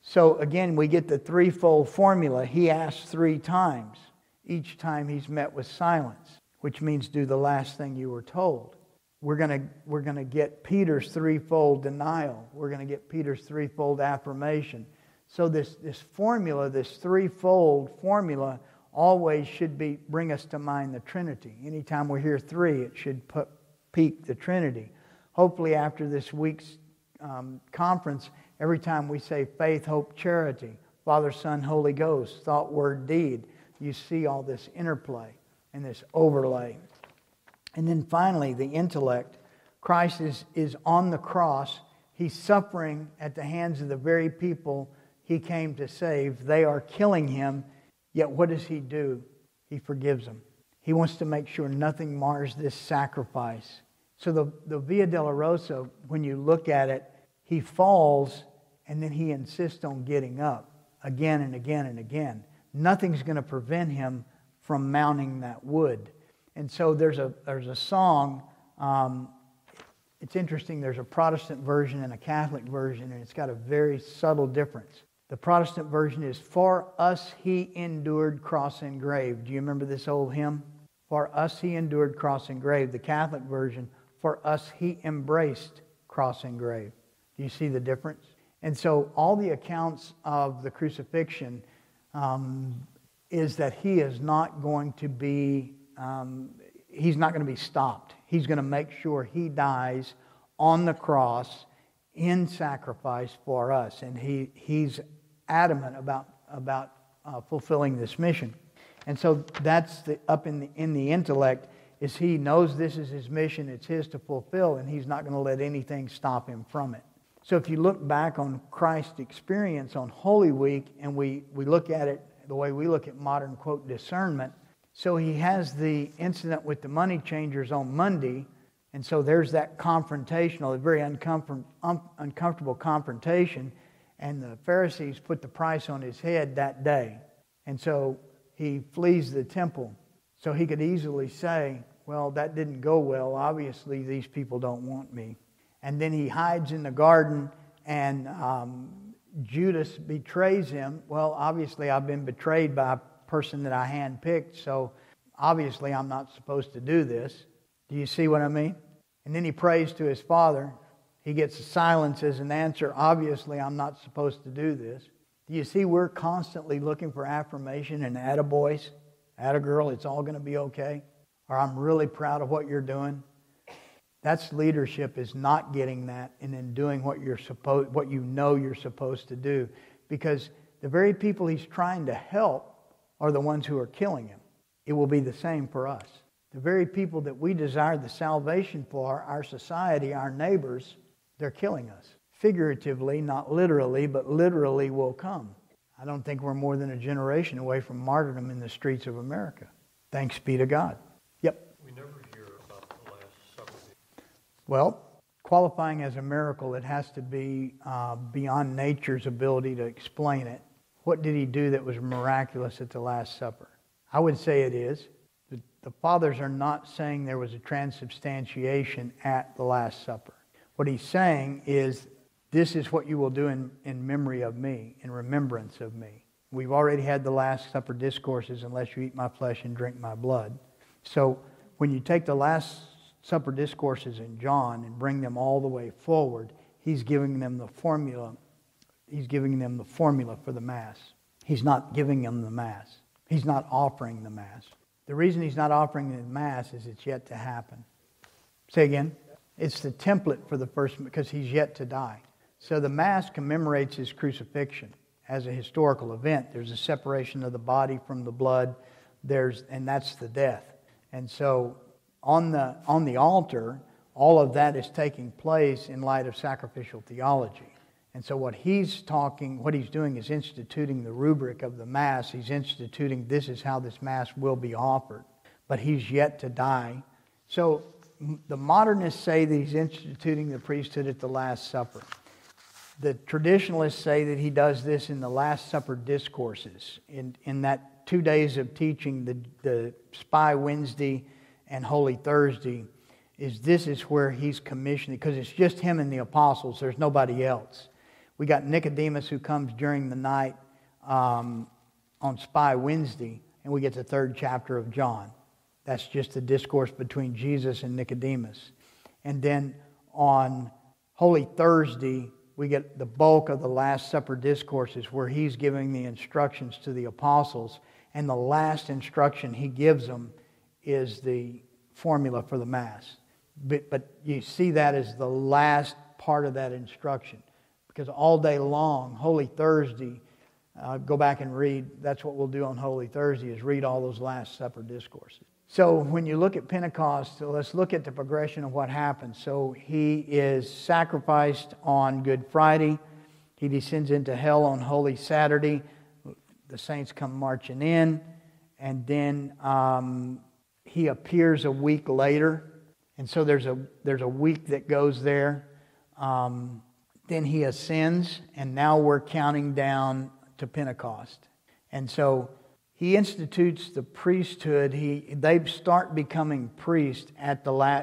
So again, we get the threefold formula. He asks 3 times. Each time He's met with silence, which means do the last thing you were told. We're going to get Peter's threefold denial. We're going to get Peter's threefold affirmation. So this formula, this threefold formula, always should bring us to mind the Trinity. Anytime we hear 3, it should peak the Trinity. Hopefully after this week's conference, every time we say faith, hope, charity, Father, Son, Holy Ghost, thought, word, deed, you see all this interplay and this overlay. And then finally, the intellect. Christ is on the cross. He's suffering at the hands of the very people He came to save. They are killing Him. Yet what does He do? He forgives them. He wants to make sure nothing mars this sacrifice. So the Via Dolorosa, when you look at it, He falls and then He insists on getting up again and again and again. Nothing's going to prevent Him from mounting that wood. And so there's a song. It's interesting. There's a Protestant version and a Catholic version, and it's got a very subtle difference. The Protestant version is, "For us He endured cross and grave." Do you remember this old hymn? "For us He endured cross and grave." The Catholic version, "For us He embraced cross and grave." Do you see the difference? And so all the accounts of the crucifixion is that He is not going to be He's not going to be stopped. He's going to make sure He dies on the cross in sacrifice for us, and He's adamant about fulfilling this mission. And so that's up in the intellect, is He knows this is His mission, it's His to fulfill, and He's not going to let anything stop Him from it. So if you look back on Christ's experience on Holy Week, and we look at it the way we look at modern, quote, discernment, so He has the incident with the money changers on Monday, and so there's that confrontational, a very uncomfortable confrontation, and the Pharisees put the price on His head that day. And so He flees the temple. So He could easily say, well, that didn't go well. Obviously, these people don't want me. And then He hides in the garden, and Judas betrays Him. Well, obviously, I've been betrayed by a person that I handpicked, so obviously I'm not supposed to do this. Do you see what I mean? And then He prays to His Father. He gets silence as an answer. Obviously, I'm not supposed to do this. Do you see we're constantly looking for affirmation and attaboys? Attagirl, it's all going to be okay. Or I'm really proud of what you're doing. That's leadership, is not getting that and then doing what you know you're supposed to do. Because the very people He's trying to help are the ones who are killing Him. It will be the same for us. The very people that we desire the salvation for, our society, our neighbors, they're killing us. Figuratively, not literally, but literally will come. I don't think we're more than a generation away from martyrdom in the streets of America. Thanks be to God. Yep. We never hear about the Last Supper. Well, qualifying as a miracle, it has to be beyond nature's ability to explain it. What did He do that was miraculous at the Last Supper? I would say it is. The fathers are not saying there was a transubstantiation at the Last Supper. What He's saying is, this is what you will do in memory of me, in remembrance of me. We've already had the Last Supper discourses, unless you eat my flesh and drink my blood. So when you take the Last Supper discourses in John and bring them all the way forward, He's giving them the formula. He's giving them the formula for the Mass. He's not giving them the Mass. He's not offering the Mass. The reason He's not offering the Mass is it's yet to happen. Say again? It's the template for the first, because He's yet to die. So the Mass commemorates His crucifixion as a historical event. There's a separation of the body from the blood, and that's the death. And so on the altar, all of that is taking place in light of sacrificial theology. And so what he's doing is instituting the rubric of the Mass. He's instituting this is how this Mass will be offered. But He's yet to die. So the modernists say that He's instituting the priesthood at the Last Supper. The traditionalists say that He does this in the Last Supper discourses. In that 2 days of teaching, the Spy Wednesday and Holy Thursday, this is where He's commissioning, because it's just Him and the apostles. There's nobody else. We got Nicodemus who comes during the night on Spy Wednesday, and we get the 3rd chapter of John. That's just the discourse between Jesus and Nicodemus. And then on Holy Thursday, we get the bulk of the Last Supper discourses where He's giving the instructions to the apostles, and the last instruction He gives them is the formula for the Mass. But you see that as the last part of that instruction. Because all day long, Holy Thursday, go back and read, that's what we'll do on Holy Thursday, is read all those Last Supper discourses. So when you look at Pentecost, let's look at the progression of what happens. So He is sacrificed on Good Friday. He descends into hell on Holy Saturday. The saints come marching in. And then He appears a week later. And so there's a week that goes there. Then He ascends, and now we're counting down to Pentecost. And so He institutes the priesthood. They start becoming priests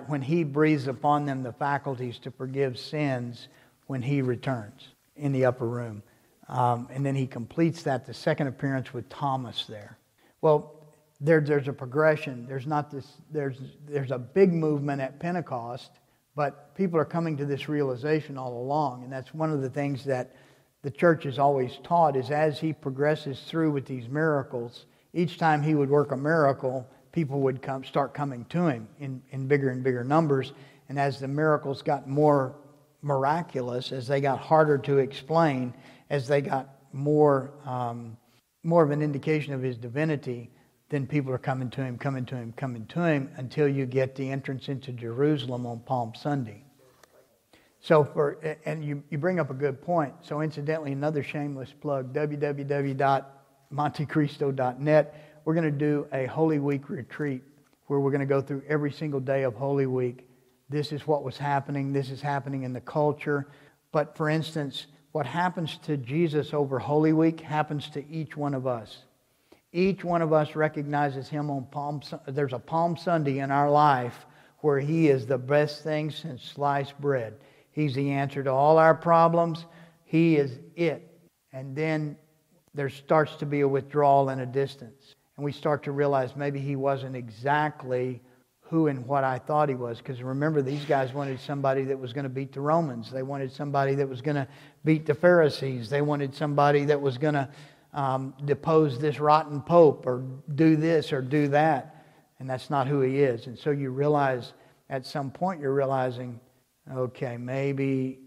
when He breathes upon them the faculties to forgive sins when He returns in the upper room. And then He completes that, the second appearance with Thomas there. Well, there's a progression. There's a big movement at Pentecost, but people are coming to this realization all along. And that's one of the things that the church has always taught, is as He progresses through with these miracles, each time He would work a miracle, people would start coming to Him in bigger and bigger numbers. And as the miracles got more miraculous, as they got harder to explain, as they got more of an indication of His divinity, then people are coming to Him, until you get the entrance into Jerusalem on Palm Sunday. So you bring up a good point. So incidentally, another shameless plug, www.montecristo.net. We're going to do a Holy Week retreat where we're going to go through every single day of Holy Week. This is what was happening. This is happening in the culture. But for instance, what happens to Jesus over Holy Week happens to each one of us. Each one of us recognizes Him on Palm Sunday. There's a Palm Sunday in our life where He is the best thing since sliced bread. He's the answer to all our problems. He is it. And then there starts to be a withdrawal and a distance. And we start to realize maybe He wasn't exactly who and what I thought He was. Because remember, these guys wanted somebody that was going to beat the Romans. They wanted somebody that was going to beat the Pharisees. They wanted somebody that was going to depose this rotten pope, or do this or do that. And that's not who He is. And so you realize, at some point you're realizing, okay, maybe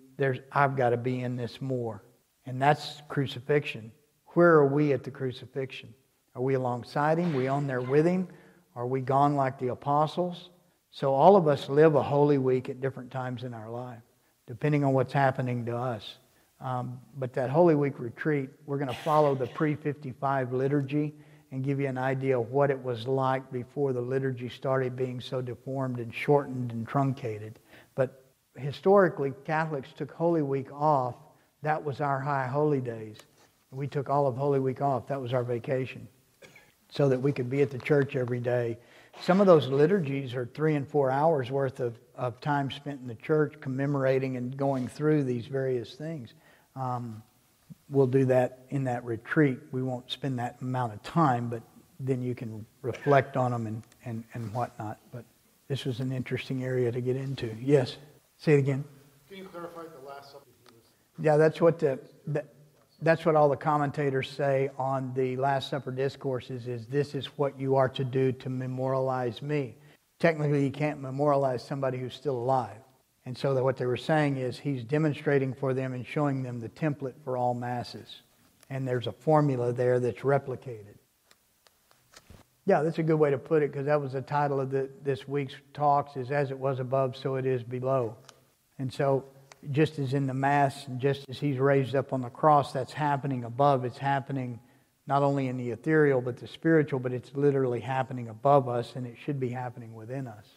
I've got to be in this more. And that's crucifixion. Where are we at the crucifixion? Are we alongside Him? Are we on there with Him? Are we gone like the apostles? So all of us live a Holy Week at different times in our life, depending on what's happening to us. But that Holy Week retreat, we're going to follow the pre-55 liturgy and give you an idea of what it was like before the liturgy started being so deformed and shortened and truncated. But historically, Catholics took Holy Week off. That was our high holy days. We took all of Holy Week off. That was our vacation, so that we could be at the church every day. Some of those liturgies are 3 and 4 hours worth of time spent in the church commemorating and going through these various things. We'll do that in that retreat. We won't spend that amount of time, but then you can reflect on them and whatnot. But this was an interesting area to get into. Yes? Say it again. Can you clarify the Last Supper? Yeah, that's what all the commentators say on the Last Supper discourses is this is what you are to do to memorialize me. Technically, you can't memorialize somebody who's still alive. And so what they were saying is he's demonstrating for them and showing them the template for all masses. And there's a formula there that's replicated. Yeah, that's a good way to put it, because that was the title of this week's talks, is as it was above, so it is below. And so just as in the Mass, and just as he's raised up on the cross, that's happening above. It's happening not only in the ethereal, but the spiritual, but it's literally happening above us, and it should be happening within us.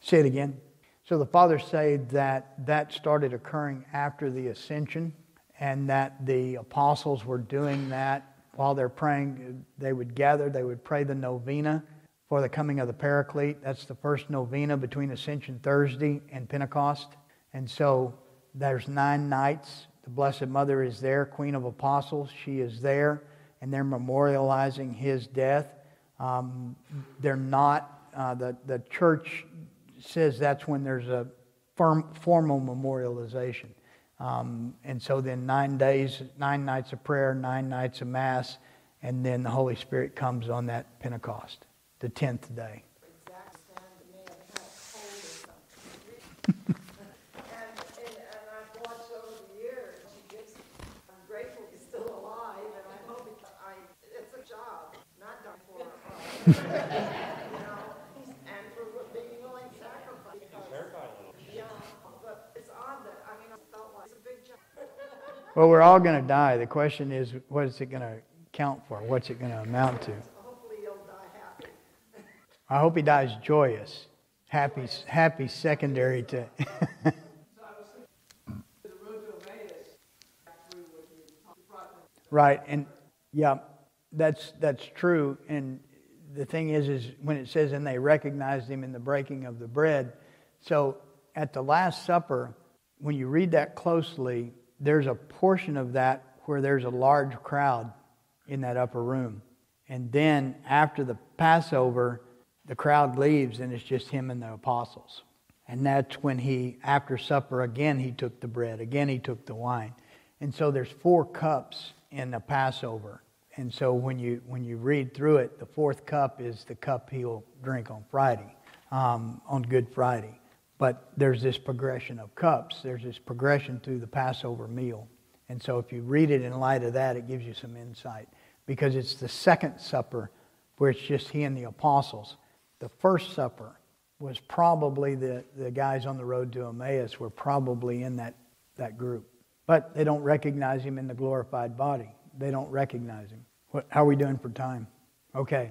Say it again. So the fathers say that started occurring after the ascension, and that the apostles were doing that while they're praying. They would gather, they would pray the novena for the coming of the Paraclete. That's the first novena between Ascension Thursday and Pentecost. And so there's 9 nights. The Blessed Mother is there, Queen of Apostles. She is there, and they're memorializing His death. They're not, the Church says that's when there's a formal memorialization. And so then 9 days, 9 nights of prayer, 9 nights of Mass, and then the Holy Spirit comes on that Pentecost, the 10th day. And I've watched over the years. I'm grateful he's still alive, and I hope it's a job, not done for and for being willing to sacrifice. Yeah, but it's odd that, I felt like it's a big job. Well, we're all going to die. The question is, what is it going to count for? What's it going to amount to? Hopefully he'll die happy. I hope he dies joyous. Happy secondary to... Right, and yeah, that's true. And the thing is when it says, and they recognized him in the breaking of the bread. So at the Last Supper, when you read that closely, there's a portion of that where there's a large crowd in that upper room. And then after the Passover, the crowd leaves and it's just him and the apostles. And that's when he, after supper, again he took the bread, again he took the wine. And so there's 4 cups in the Passover. And so when you read through it, the 4th cup is the cup he'll drink on Friday, on Good Friday. But there's this progression of cups. There's this progression through the Passover meal. And so if you read it in light of that, it gives you some insight. Because it's the second supper where it's just he and the apostles. The first supper was probably the guys on the road to Emmaus were probably in that group. But they don't recognize him in the glorified body. They don't recognize him. How are we doing for time? Okay.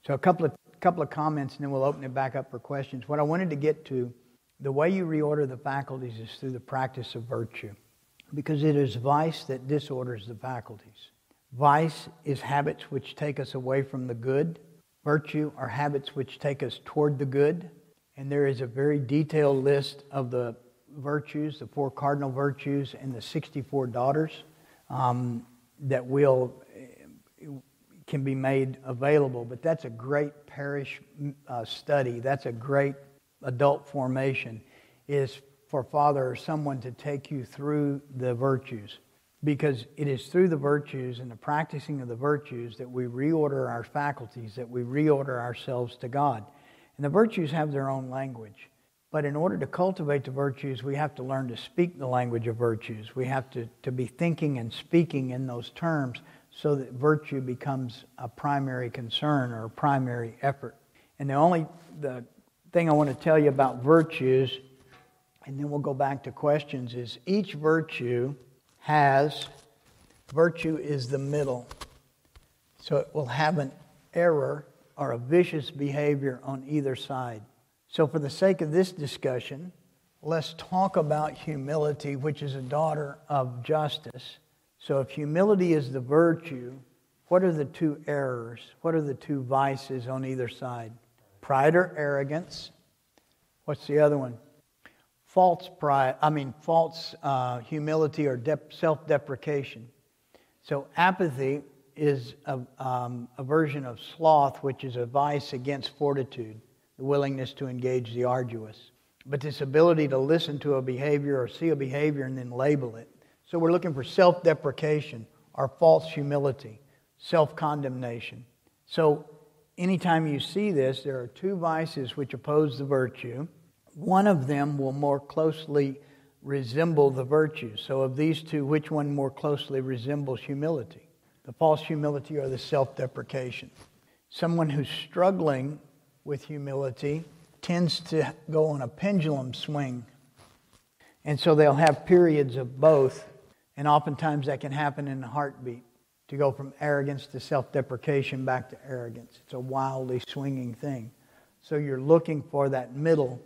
So a couple of comments, and then we'll open it back up for questions. What I wanted to get to, the way you reorder the faculties is through the practice of virtue. Because it is vice that disorders the faculties. Vice is habits which take us away from the good. Virtue are habits which take us toward the good. And there is a very detailed list of the virtues, the 4 cardinal virtues, and the 64 daughters that can be made available. But that's a great parish study. That's a great adult formation, is for Father or someone to take you through the virtues. Because it is through the virtues and the practicing of the virtues that we reorder our faculties, that we reorder ourselves to God. And the virtues have their own language. But in order to cultivate the virtues, we have to learn to speak the language of virtues. We have to be thinking and speaking in those terms so that virtue becomes a primary concern or a primary effort. And the thing I want to tell you about virtues, and then we'll go back to questions, is each virtue is the middle. So it will have an error or a vicious behavior on either side. So for the sake of this discussion, let's talk about humility, which is a daughter of justice. So if humility is the virtue, what are the 2 errors? What are the 2 vices on either side? Pride or arrogance. What's the other one? False humility or self-deprecation. So apathy is a version of sloth, which is a vice against fortitude, the willingness to engage the arduous. but this ability to listen to a behavior or see a behavior and then label it. So we're looking for self-deprecation or false humility, self-condemnation. So anytime you see this, there are two vices which oppose the virtue. One of them will more closely resemble the virtue. So of these two, which one more closely resembles humility? The false humility or the self-deprecation? Someone who's struggling with humility tends to go on a pendulum swing. And so they'll have periods of both, and oftentimes that can happen in a heartbeat, to go from arrogance to self-deprecation back to arrogance. It's a wildly swinging thing. So you're looking for that middle,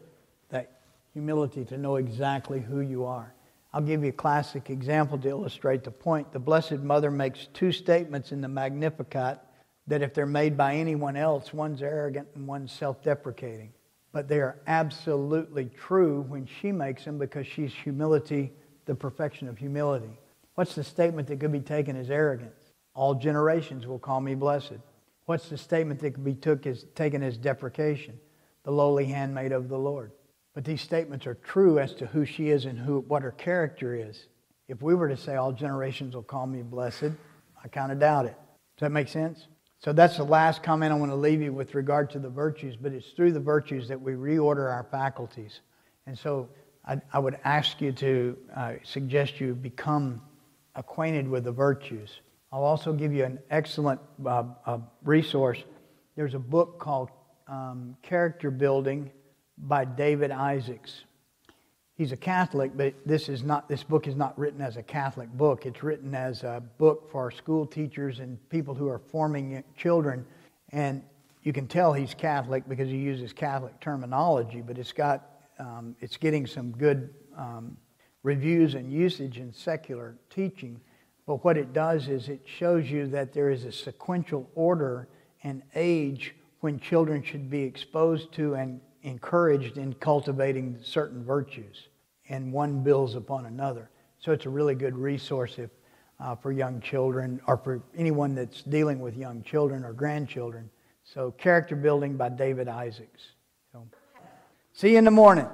that humility to know exactly who you are. I'll give you a classic example to illustrate the point. The Blessed Mother makes two statements in the Magnificat that if they're made by anyone else, one's arrogant and one's self-deprecating. But they are absolutely true when she makes them, because she's humility, the perfection of humility. What's the statement that could be taken as arrogance? All generations will call me blessed. What's the statement that could be taken as deprecation? The lowly handmaid of the Lord. But these statements are true as to who she is and what her character is. If we were to say all generations will call me blessed, I kind of doubt it. Does that make sense? So that's the last comment I want to leave you with regard to the virtues, but it's through the virtues that we reorder our faculties. And so I would ask you to suggest you become acquainted with the virtues. I'll also give you an excellent resource. There's a book called Character Building by David Isaacs. He's a Catholic, but this book is not written as a Catholic book. It's written as a book for school teachers and people who are forming children. And you can tell he's Catholic because he uses Catholic terminology, but it's getting some good reviews and usage in secular teaching. But what it does is it shows you that there is a sequential order and age when children should be exposed to and encouraged in cultivating certain virtues, and one builds upon another. So it's a really good resource for young children, or for anyone that's dealing with young children or grandchildren. So Character Building by David Isaacs. So, see you in the morning.